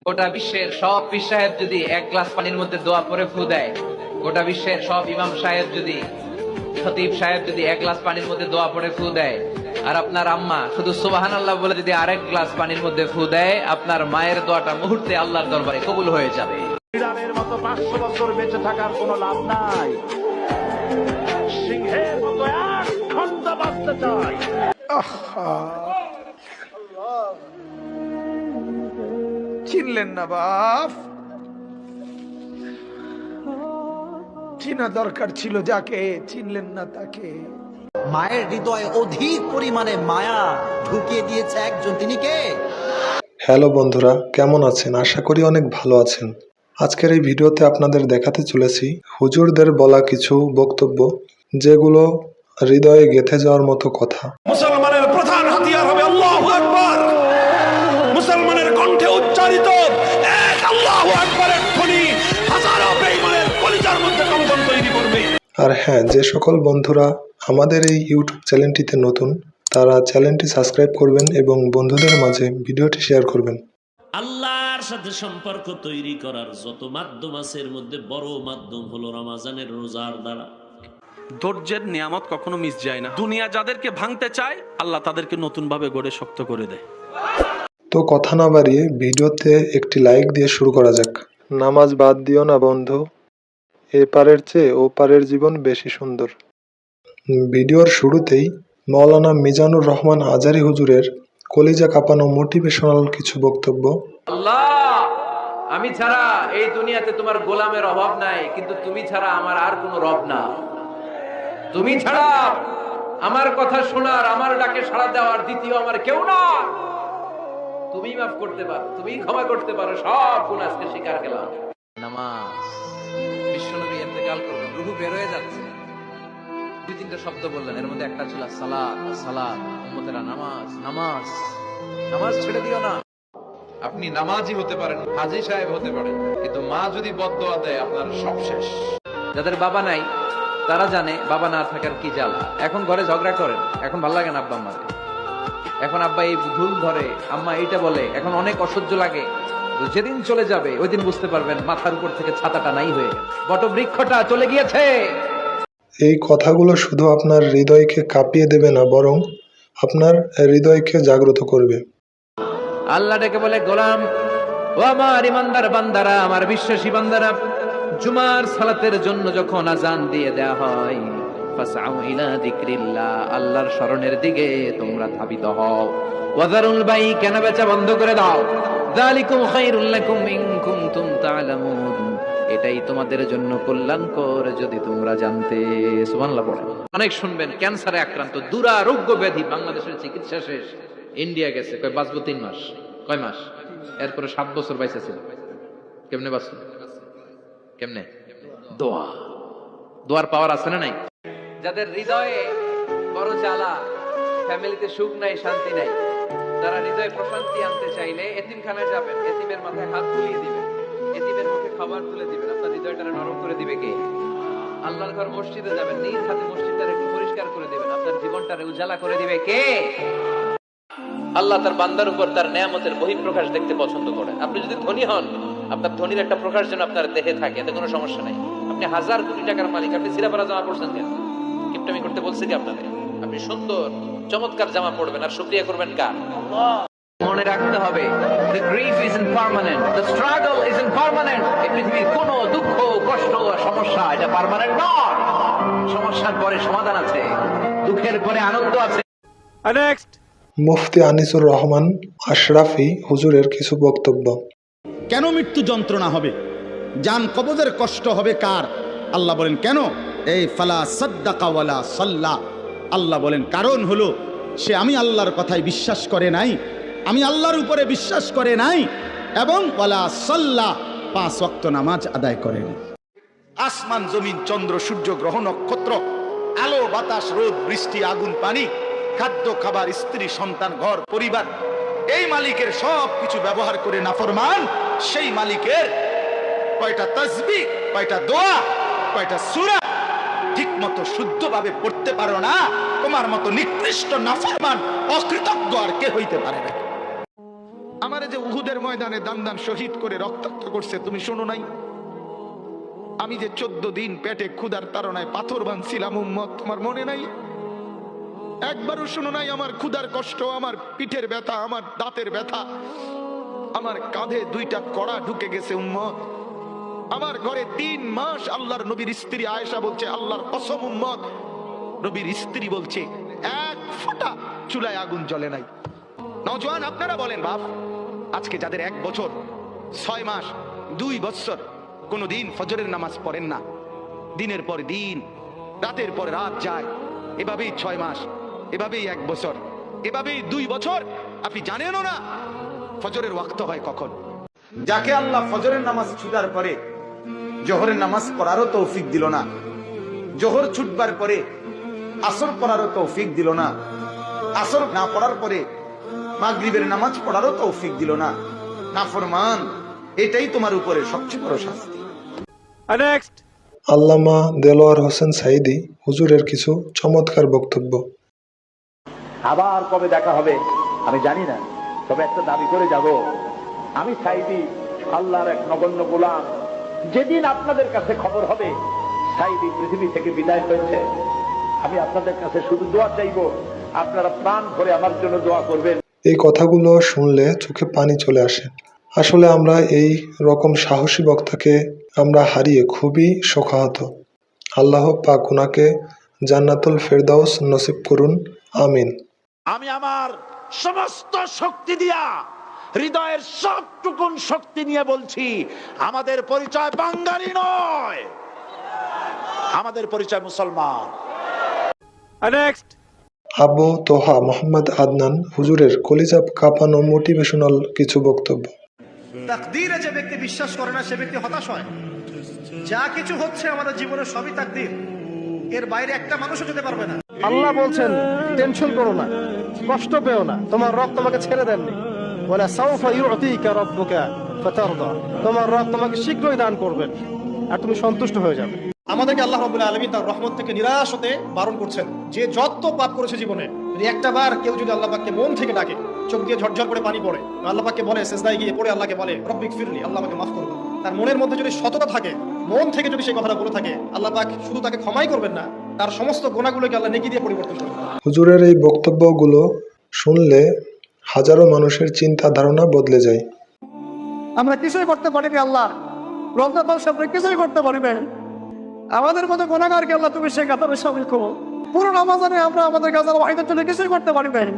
গোটা বিশ্বের সব পীর সাহেব যদি এক গ্লাস পানির মধ্যে দোয়া পরে ফু দেয়, গোটা বিশ্বের সব ইমাম সাহেব যদি, খতিব সাহেব যদি এক গ্লাস পানির মধ্যে দোয়া পরে ফু দেয়, আর আপনার আম্মা শুধু সুবহানাল্লাহ বলে যদি আরেক গ্লাস পানির মধ্যে ফু দেয়, আপনার মায়ের দোয়াটা মুহূর্তে আল্লাহর দরবারে কবুল হয়ে যাবে। বিড়ালের মতো 500 বছর বেঁচে থাকার কোনো লাভ নাই, সিংহের মতো এক ঘন্টা বাঁচতে চাই। চিনলেন না বাপ, চিনা দরকার ছিল যাকে, চিনলেন না তাকে। মায়ের হৃদয়ে অধিক পরিমাণে মায়া ঢুকিয়ে দিয়েছে একজন, তিনি কে? হ্যালো বন্ধুরা, কেমন আছেন? আশা করি অনেক ভালো আছেন। আজকের এই ভিডিওতে আপনাদের দেখাতে চলেছি হুজুরদের বলা কিছু বক্তব্য, যেগুলো হৃদয়ে গেঁথে যাওয়ার মতো কথা। মুসলমানের প্রধান হাতিয়ার হবে আল্লাহু আকবার। মুসলমানের কণ্ঠে উচ্চারিত এক আল্লাহু আকবারের ধ্বনি হাজারো বেঈমানের কলিজার মধ্যে কম্পন তৈরি করবে। আর হ্যাঁ, যে সকল বন্ধুরা আমাদের এই ইউটিউব চ্যানেলটিতে নতুন, তারা চ্যানেলটি সাবস্ক্রাইব করবেন এবং বন্ধুদের মাঝে ভিডিওটি শেয়ার করবেন। আল্লাহর সাথে সম্পর্ক তৈরি করার যত মাধ্যম আছে, এর মধ্যে বড় মাধ্যম হলো রমজানের রোজার দ্বারা। ধৈর্যের নিয়ামত কখনো মিস যায় না। দুনিয়া যাদেরকে ভাঙতে চায়, আল্লাহ তাদেরকে নতুন ভাবে গড়ে শক্ত করে দেয়। তো কথা না বাড়িয়ে ভিডিওতে একটি লাইক দিয়ে শুরু করা যাক। নামাজ বাদ দিও না বন্ধু, এপারের চেয়ে ওপারের জীবন বেশি সুন্দর। ভিডিওর শুরুতেই মাওলানা মিজানুর রহমান আজারি হুজুরের কলিজা কাঁপানো মোটিভেশনাল কিছু বক্তব্য। আল্লাহ, আমি ছাড়া এই দুনিয়াতে তোমার গোলামের অভাব নাই, কিন্তু তুমি ছাড়া আমার আর কোনো রব না। তুমি ছাড়া আমার কথা শোনার, আমার ডাকে সাড়া দেওয়ার দ্বিতীয় আমার কেউ না। তুমি মাফ করতে পারো, তুমি ক্ষমা করতে পারো, সব গুনাহ আজকে স্বীকার করলাম। নামাজ, বিশ্বনবী ইন্তেকাল করলেন, রূহ বের হয়ে যাচ্ছে, দুই তিনটা শব্দ বললেন, এর মধ্যে একটা ছিল সালাত। সালাত, উম্মতেরা নামাজ, নামাজ, নামাজ ছেড়ে দিও না। আপনি নামাজি হতে পারেন, হাজী সাহেব হতে পারেন, কিন্তু মা যদি বদদোয়া দেয় আপনার সব শেষ। যাদের বাবা নাই তারা জানে বাবা না থাকার কি জ্বালা। এখন ঘরে ঝগড়া করেন, এখন ভালো লাগে না আব্বা আম্মারে, এখন আব্বা এই ভুল ধরে, আম্মা এইটা বলে, এখন অনেক অসহ্য লাগে। যেদিন চলে যাবে ওই দিন বুঝতে পারবেন মাথার উপর থেকে ছাতাটা নাই হয়ে গেছে, বটবৃক্ষটা চলে গিয়েছে। এই কথাগুলো শুধু আপনার হৃদয়কে কাঁপিয়ে দেবে না, বরং আপনার হৃদয়কে জাগ্রত করবে। আল্লাহ ডেকে বলে, গোলাম ও আমার ইমানদার বান্দারা, আমার বিশ্বাসী বান্দারা, জুমার সালাতের জন্য যখন আজান দিয়ে দেয়া হয়, ফাসআউ ইলা যিকরিল্লাহ, আল্লাহর স্মরণের দিকে তোমরা ধাবিত হও। ওয়াযারুল বাই, কেনা বেচা বন্ধ করে দাও। যালিকুম খায়রুল লাকুম ইন কুনতুম তা'লামুন, এটাই তোমাদের জন্য কল্যাণকর যদি তোমরা জানতে। সুবহানাল্লাহ পড়েন। অনেক শুনবেন ক্যান্সারে আক্রান্ত, দুরারোগ্য ব্যাধি, বাংলাদেশের চিকিৎসা শেষ, ইন্ডিয়া গেছে, কয় বাঁচবো 3 মাস। কয় মাস? এরপরে 7 বছর বাইসা ছিল। কেমনে বাঁচলো? কেমনে? দোয়া, দোয়ার পাওয়ার আছে না নাই? যাদের হৃদয়ে বড় জ্বালা, ফ্যামিলিতে সুখ নাই, শান্তি নাই, তারা হৃদয়ে প্রশান্তি আনতে চাইলে এতিমখানায় যাবেন, এতিমের মাথায় হাত তুলিয়ে দিবেন, এতিমের মুখে খাবার তুলে দিবেন, আপনার হৃদয়টা নরম করে দিবে কে? আল্লাহর ঘর মসজিদে যাবেন, নিজ হাতে মসজিদটা একটু পরিষ্কার করে দিবেন, আপনার জীবনটারে উজালা করে দিবে কে? আল্লাহ তার বান্দার উপর তার নেয়ামতের বহিঃপ্রকাশ দেখতে পছন্দ করেন। আপনি যদি ধনী হন, আপনার ধনীর একটা প্রকাশ যেন আপনার দেহে থাকে, এতে কোনো সমস্যা নাই। আপনি 1000 কোটি টাকার মালিক, আপনি সিরাপারা জামা পড়ছেন কেন? কিপটামি করতে বলছি কি আপনাদের? আপনি সুন্দর চমৎকার জামা পড়বেন আর শুকরিয়া করবেন কার? আল্লাহ। মনে রাখতে হবে, the grief isn't permanent, the struggle isn't permanent। এই পৃথিবীর কোনো দুঃখ, কষ্ট, সমস্যা এটা পার্মানেন্ট নয়। সমস্যার পরে সমাধান আছে, দুঃখের পরে আনন্দ আছে। নেক্সট, মুফতি আনিসুর রহমান আশরাফি হুজুরের কিছু বক্তব্য। কেন মৃত্যু যন্ত্রণা হবে, জান কবজের কষ্ট হবে কার? আল্লাহ বলেন কেন? এই ফালা সাদ্দাকা ওয়ালা সাল্লা, আল্লাহ বলেন কারণ হলো সে আমি আল্লাহর কথায় বিশ্বাস করে নাই, আমি আল্লাহর উপরে বিশ্বাস করে নাই, এবং ওয়ালা সাল্লা, 5 ওয়াক্ত নামাজ আদায় করেনি। আসমান, জমিন, চন্দ্র, সূর্য, গ্রহ, নক্ষত্র, আলো, বাতাস, রোদ, বৃষ্টি, আগুন, পানি, খাদ্য, খাবার, স্ত্রী, সন্তান, ঘর, পরিবার, এই মালিকের সব কিছু ব্যবহার করে নাফরমান সেই মালিকের কয়টা তাসবিহ, কয়টা দোয়া, কয়টা সূরা ঠিক মতো শুদ্ধভাবে পড়তে পারো না, তোমার মতো নিকৃষ্ট নাফরমান অকৃতজ্ঞ আর কে হইতে পারে না। আমারে যে উহুদের ময়দানে দান দান শহীদ করে রক্তাক্ত করছে, তুমি শোনো নাই? আমি যে 14 দিন পেটে ক্ষুধার তাড়নায় পাথর বাঁধছিলাম উম্মত, তোমার মনে নাই? একবারও শোনো নাই আমার ক্ষুধার কষ্ট, আমার পিঠের ব্যথা, আমার দাঁতের ব্যথা, আমার কাঁধে 2টা কড়া ঢুকে গেছে উম্মত। আমার ঘরে 3 মাস আল্লাহর নবীর স্ত্রী আয়েশা বলছে, আল্লাহর কসম উম্মত, নবীর স্ত্রী বলছে এক ফোঁটা চুলায় আগুন জ্বলে নাই। নওজোয়ান আপনারা বলেন বাপ, আজকে যাদের 1 বছর 6 মাস 2 বছর কোনদিন ফজরের নামাজ পড়েন না, দিনের পর দিন রাতের পর রাত যায়, এভাবেই 6 মাস, এভাবেই 1 বছর, এভাবেই 2 বছর, আপনি জানেনও না ফজরের ওয়াক্ত হয় কখন। যাকে আল্লাহ ফজরের নামাজ ছুটার পরে জোহরের নামাজ পড়ারও তৌফিক দিল না, জোহর ছুটবার পরে আসর পড়ারও তৌফিক দিল না, আসর না পড়ার পরে মাগরিবের নামাজ পড়ারও তৌফিক দিল না, নাফরমান, এটাই তোমার উপরে সবচেয়ে বড় শাস্তি। আল্লামা দেলোয়ার হোসেন সাইদি হুজুরের কিছু চমৎকার বক্তব্য। আবার কবে দেখা হবে আমি জানি না, তবে একটা দাবি করে যাব, আমি সাইদি আল্লাহর এক নগণ্য গোলাম। যেদিন আপনাদের কাছে খবর হবে সাইদি পৃথিবী থেকে বিদায় হয়েছে, আমি আপনাদের কাছে শুধু দোয়া চাইব, আপনারা প্রাণ ভরে আমার জন্য দোয়া করবেন। এই কথাগুলো শুনলে চোখে পানি চলে আসে। আসলে আমরা এই রকম সাহসী বক্তাকে আমরা হারিয়ে খুবই শোকাহত। আল্লাহ পাক উনাকে জান্নাতুল ফেরদাউস নসিব করুন, আমিন। আমি আমার সমস্ত শক্তি দিয়া, হৃদয়ের সবটুকুন শক্তি নিয়ে বলছি, আমাদের পরিচয় বাঙালি নয়, আমাদের পরিচয় মুসলমান। আবু তোহা মোহাম্মদ আদনান হুজুরের কলিজা কাঁপানো মোটিভেশনাল কিছু বক্তব্য। তাকদীরে যে ব্যক্তি বিশ্বাস করে না সে ব্যক্তি হতাশ হয়। যা কিছু হচ্ছে আমাদের জীবনে সবই তাকদীর, এর বাইরে একটা মানুষও যেতে পারবে না। আল্লাহ বলছেন টেনশন করো না, কষ্ট পেও না, তোমার রব তোমাকে ছেড়ে দেননি। ওয়ালা সাউফা ইউতিকা রাব্বুকা ফাতারদা, তোমার রব তোমাকে শীঘ্রই দান করবেন আর তুমি সন্তুষ্ট হয়ে যাবে। আমাদেরকে আল্লাহ রাব্বুল আলামিন তার রহমত থেকে নিরাশ হতে বারণ করছেন। যে যত পাপ করেছে জীবনে, যদি একটা বার কেউ যদি আল্লাহ পাককে মন থেকে ডাকে, চোখ দিয়ে ঝরঝর করে পানি পড়ে, আল্লাহ পাককে বলে, সিজদায় গিয়ে পড়ে আল্লাহকে বলে রব্বিক ফিরলি, আল্লাহ আমাকে মাফ করুন, তার মনের মধ্যে যদি সততা থাকে, মন থেকে যদি সেই কথাটা বলে থাকে, আল্লাহ পাক শুধু তাকে ক্ষমাই করবেন না, তার সমস্ত গুনাহগুলোকে আল্লাহ নেকি দিয়ে পরিবর্তন করবেন। হুজুরের এই বক্তব্যগুলো শুনলে হাজারো মানুষের চিন্তা ধারণা বদলে যায়। আমরা কিছুই করতে পারিনি আল্লাহ, রমজান মাসে আমরা কিছুই করতে পারিনি, আমাদের মতো গুনাহগারকে আল্লাহ তুমি সেই কাতারে শামিল করো। পুরো রমজানে আমরা আমাদের গাজার ওয়াহিদের জন্য কিছুই করতে পারি নাই,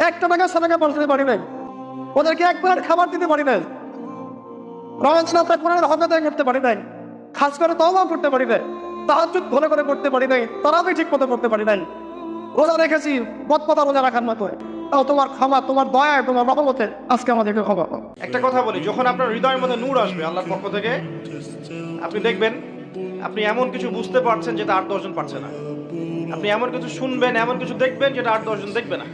একটা টাকা সাদাকা পৌঁছাতে পারি নাই, ওদেরকে একবার খাবার দিতে পারি নাই, রমজান আমরা কোরআনের হক আদায় করতে পারি নাই, খাস করে তওবা করতে পারি নাই, তাহাজ্জুদ ভালো করে করতে পারি নাই, তারাবি ঠিক মতো করতে পারি নাই, রোজা রেখেছি বদপতা রোজা রাখার মতো, তাও তোমার ক্ষমা, তোমার দয়া, তোমার রহমতে আজকে আমাদেরকে ক্ষমা করো। একটা কথা বলি, যখন আপনার হৃদয়ের মধ্যে নূর আসবে আল্লাহর পক্ষ থেকে, আপনি দেখবেন আপনি এমন কিছু বুঝতে পারছেন যেটা 8-10 জন পারছে না, আপনি এমন কিছু শুনবেন, এমন কিছু দেখবেন যেটা 8-10 জন দেখবে না।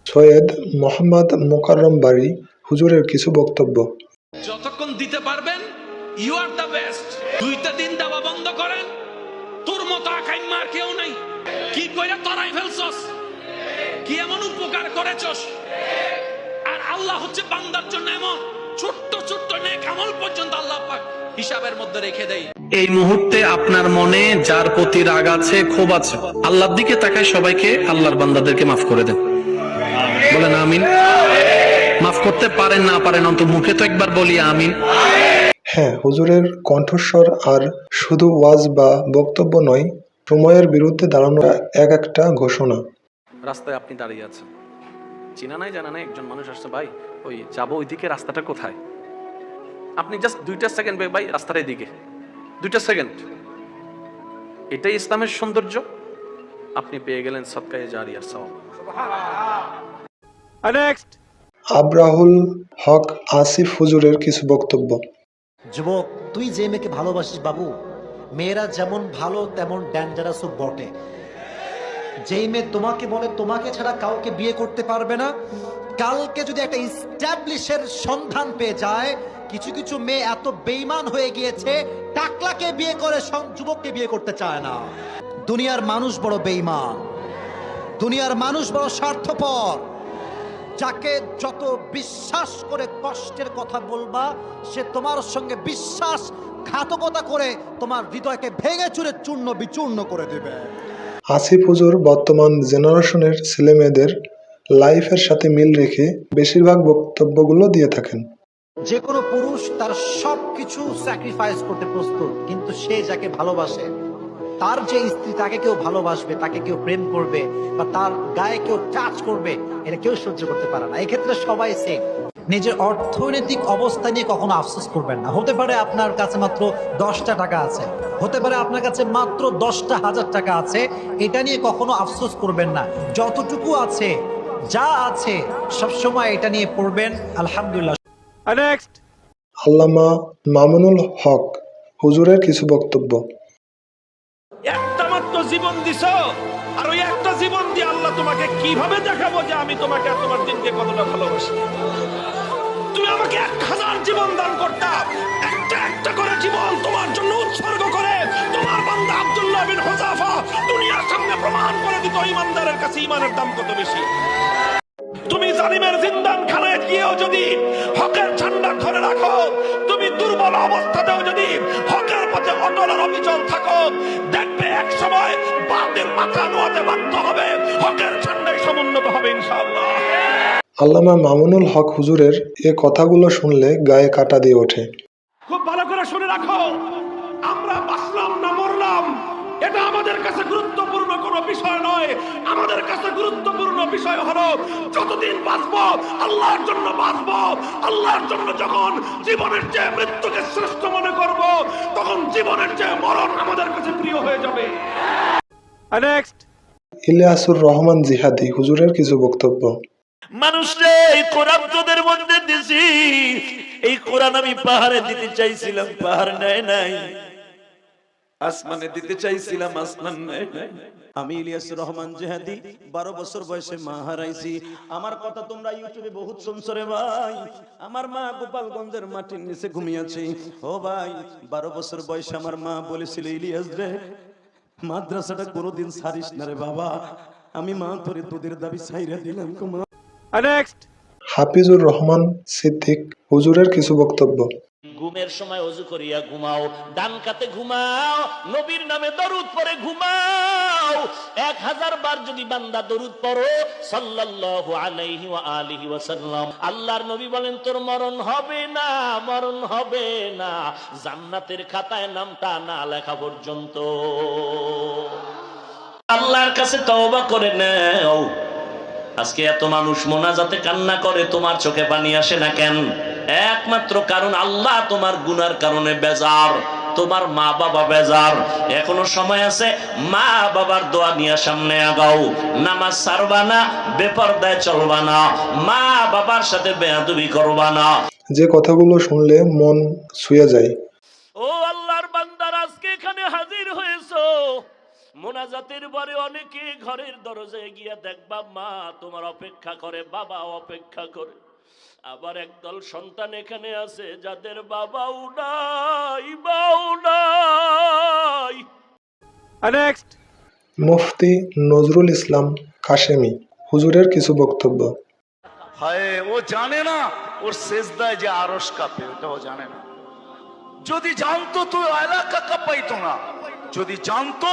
সৈয়দ মোহাম্মদ মোকাররম বাড়ি হুজুরের কিছু বক্তব্য। যতক্ষণ দিতে পারবেন ইউ আর দ্য বেস্ট। 2টা দিন দেওয়া বন্ধ করেন, তোর মতো আকাই মার কেউ নাই। কি কইরা তরাই ফেলছস, কি এমন উপকার করেছস, আর আল্লাহ হচ্ছে বান্দার জন্য এমন ছোট্ট ছোট্ট নেক আমল পর্যন্ত আল্লাহ পাক হিসাবের মধ্যে রেখে দেয়। এই মুহূর্তে আপনার মনে যার প্রতি রাগ আছে, ক্ষোভ আছে, আল্লাহর দিকে তাকায় সবাইকে আল্লাহর বান্দাদেরকে মাফ করে দেন, বলেন আমিন। মাফ করতে পারেন না পারেন, অন্তত মুখে তো একবার বলি আমিন। হ্যাঁ, হুজুরের কণ্ঠস্বর আর শুধু ওয়াজ বা বক্তব্য নয়, সময়ের বিরুদ্ধে দাঁড়ানো এক একটা ঘোষণা। রাস্তায় আপনি দাঁড়িয়ে আছেন, চিনা নাই জানা নাই একজন মানুষ আসছে, ভাই ওই যাবো ওইদিকে, রাস্তাটা কোথায়? আপনি জাস্ট 2টা সেকেন্ড ভাই রাস্তার এদিকে, 2টা সেকেন্ড, এটাই ইসলামের সৌন্দর্য। আপনি পেয়ে গেলেন সদকায়ে জারিয়ার সওয়াব। আবরাহুল হক আসিফ হুজুরের কিছু বক্তব্য। যুবক, তুই যে মেয়েকে ভালোবাসিস বাবু, মেয়েরা যেমন ভালো তেমন ডেঞ্জারাসও বটে। যেই মেয়ে তোমাকে বলে তোমাকে ছাড়া কাউকে বিয়ে করতে পারবে না, কালকে যদি একটা ইস্টাবলিশের সন্ধান পেয়ে যায়, কিছু কিছু মেয়ে এত বেঈমান হয়ে গিয়েছে টাকলাকে বিয়ে করে যুবককে বিয়ে করতে চায় না। দুনিয়ার মানুষ বড় বেঈমান, দুনিয়ার মানুষ বড় স্বার্থপর। যাকে যত বিশ্বাস করে কষ্টের কথা বলবা, সে তোমার সঙ্গে বিশ্বাসঘাতকতা করে তোমার হৃদয়কে ভেঙে চুরে চূর্ণ বিচূর্ণ করে দেবে। আসিফ হুজুর বর্তমান জেনারেশনের ছেলেমেয়েদের লাইফের সাথে মিল রেখে বেশিরভাগ বক্তব্যগুলো দিয়ে থাকেন। যে কোনো পুরুষ তার সবকিছু স্যাক্রিফাইস করতে প্রস্তুত, কিন্তু সে যাকে ভালোবাসে, তার যে স্ত্রী, তাকে কেউ ভালোবাসবে, তাকে কেউ প্রেম করবে বা তার গায়ে কেউ টাচ করবে, এটা কেউ সহ্য করতে পারে না। এক্ষেত্রে সবাই সেম। নিজের অর্থনৈতিক অবস্থা নিয়ে কখনো আফসোস করবেন না। হতে পারে আপনার কাছে মাত্র 10টা টাকা আছে, হতে পারে আপনার কাছে মাত্র 10টা হাজার টাকা আছে, এটা নিয়ে কখনো আফসোস করবেন না। যতটুকু আছে, যা আছে, সবসময় এটা নিয়ে পড়বেন আলহামদুলিল্লাহ। আল্লামা মামুনুল হক হুজুরের কিছু বক্তব্য। একটা মাত্র জীবন দিছো, আর ওই একটা জীবন দিয়ে আল্লাহ তোমাকে কিভাবে দেখাবো যে আমি তোমাকে আর তোমার দিনকে কতটা ভালোবাসি। তুমি আমাকে 1000 জীবন দান করতাম, একটা একটা করে জীবন তোমার জন্য উৎসর্গ করে তোমার বান্দা আব্দুল্লাহ বিন হুযাফা দুনিয়ার সামনে প্রমাণ করে দিত ইমানদারের কাছে ইমানের দাম কত বেশি। তুমি জালিমের জিন্দানখানায় গিয়েও যদি হকের ঝান্ডা ধরে রাখো, তুমি দুর্বল অবস্থাতেও যদি হকের পথে অটল আর অবিচল থাকো, দেখবে এক সময় বাতিল মাথা নোয়াতে বাধ্য হবে, হকের ঝান্ডায় সমুন্নত হবে ইনশাআল্লাহ। আল্লামা মামুনুল হক হুজুরের এ কথাগুলো শুনলে গায়ে কাঁটা দিয়ে ওঠে। খুব ভালো করে শুনে রাখো, আমরা বাঁচলাম না মরলাম এটা আমাদের কাছে গুরুত্বপূর্ণ কোনো বিষয় নয়। আমাদের কাছে গুরুত্বপূর্ণ বিষয় হলো যতদিন বাঁচবো আল্লাহর জন্য বাঁচবো। আল্লাহর জন্য যখন জীবনের চেয়ে মৃত্যুকে শ্রেষ্ঠ মনে করব, তখন জীবনের চেয়ে মরণ আমাদের কাছে প্রিয় হয়ে যাবে। ইলিয়াসুর রহমান জিহাদি হুজুরের কিছু বক্তব্য। মানুষরে এই কোরআন তোদের মধ্যে দিছি, এই কোরআন আমি পাহাড়ে দিতে চাইছিলাম, পাহাড় নেয় নাই। আসমানে দিতে চাইছিলাম, আসমান নেয় নাই। আমি ইলিয়াসুর রহমান জিহাদি 12 বছর বয়সে মা হারাইছি। আমার কথা তোমরা ইউটিউবে বহুত শুনছো রে ভাই। আমার মা গোপালগঞ্জের মাটির নিচে ঘুমিয়েছে। ও ভাই, 12 বছর বয়সে আমার মা বলেছিল, ইলিয়াস রে, মাদ্রাসাটা কোনোদিন ছাড়িস না রে বাবা। আমি মা তোরে তোদের দাবি ছাইরা দিলাম। হাফিজুর রহমান সিদ্দিক হুজুরের কিছু বক্তব্য। ঘুমের সময় ওযু করিয়া ঘুমাও, ডান কাতে ঘুমাও, নবীর নামে দরুদ পড়ে ঘুমাও। 1000 বার যদি বান্দা দরুদ পড়ো সাল্লাল্লাহু আলাইহি ওয়া আলিহি ওয়াসাল্লাম, আল্লাহর নবী বলেন তোর মরণ হবে না, মরণ হবে না, জান্নাতের খাতায় নামটা না লেখা পর্যন্ত। আল্লাহর কাছে তওবা করে নাও। আজকে এত মানুষ মোনাজাতে কান্না করে, তোমার চোখে পানি আসে না কেন? একমাত্র কারণ আল্লাহ তোমার গুনার কারণে বেজার, তোমার মা বাবা বেজার। এখনো সময় আছে, মা বাবার দোয়া নিয়ে সামনে আগাও। নামাজ ছাড়বা না, বেপরদায় চলবা না, মা বাবার সাথে বেয়াদবি করবা না। যে কথাগুলো শুনলে মন ছুঁয়ে যায়। ও আল্লাহর বান্দার, আজকে এখানে হাজির হয়েছো, মোনাজাতের পরে অনেকে ঘরের দরজায় গিয়া দেখবা মা তোমার অপেক্ষা করে, বাবা অপেক্ষা করে। আবার একদল সন্তান এখানে আছে যাদের বাবাও নাই, মাও নাই। মুফতি নজরুল ইসলাম কাশেমি হুজুরের কিছু বক্তব্য। হায়, ও জানে না ওর সেজদায় যে আরশ কাঁপে, ওটাও জানে না। যদি জানতো তো এলাকা কাঁপাইতো না, যদি জানতো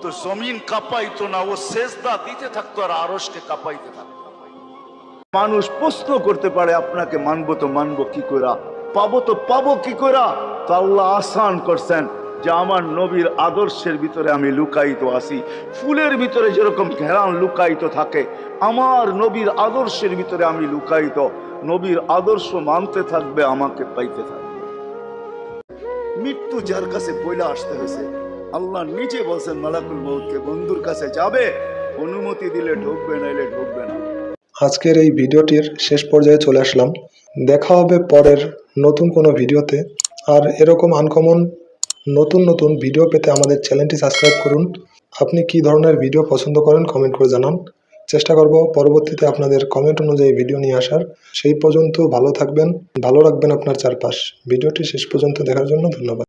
তো জমিন কাঁপাইতো না। ও সেজদা দিতে থাকতো আর আরশকে কাঁপাইতে থাকতো। মানুষ প্রশ্ন করতে পারে, আপনাকে মানবো তো মানবো কি করে, পাবো তো পাবো কি করে। তো আল্লাহ আসান করছেন যে আমার নবীর আদর্শের ভিতরে আমি লুকায়িত আছি। ফুলের ভিতরে যেরকম ঘেরান লুকায়িত থাকে, আমার নবীর আদর্শের ভিতরে আমি লুকায়িত। নবীর আদর্শ মানতে থাকবে, আমাকে পাইতে থাকবে। মৃত্যু যার কাছে পয়লা আসতে হয়েছে, আল্লাহ নিজে বলছেন মালাকুল মউতকে, বন্ধুর কাছে যাবে, অনুমতি দিলে ঢুকবে, নাইলে ঢুকবে না। আজকের এই ভিডিওটির শেষ পর্যায়ে চলে আসলাম। দেখা হবে পরের নতুন কোনো ভিডিওতে। আর এরকম আনকমন নতুন নতুন ভিডিও পেতে আমাদের চ্যানেলটি সাবস্ক্রাইব করুন। আপনি কি ধরনের ভিডিও পছন্দ করেন কমেন্ট করে জানান। চেষ্টা করব পরবর্তীতে আপনাদের কমেন্ট অনুযায়ী ভিডিও নিয়ে আসার। সেই পর্যন্ত ভালো থাকবেন, ভালো রাখবেন আপনার চারপাশ। ভিডিওটি শেষ পর্যন্ত দেখার জন্য ধন্যবাদ।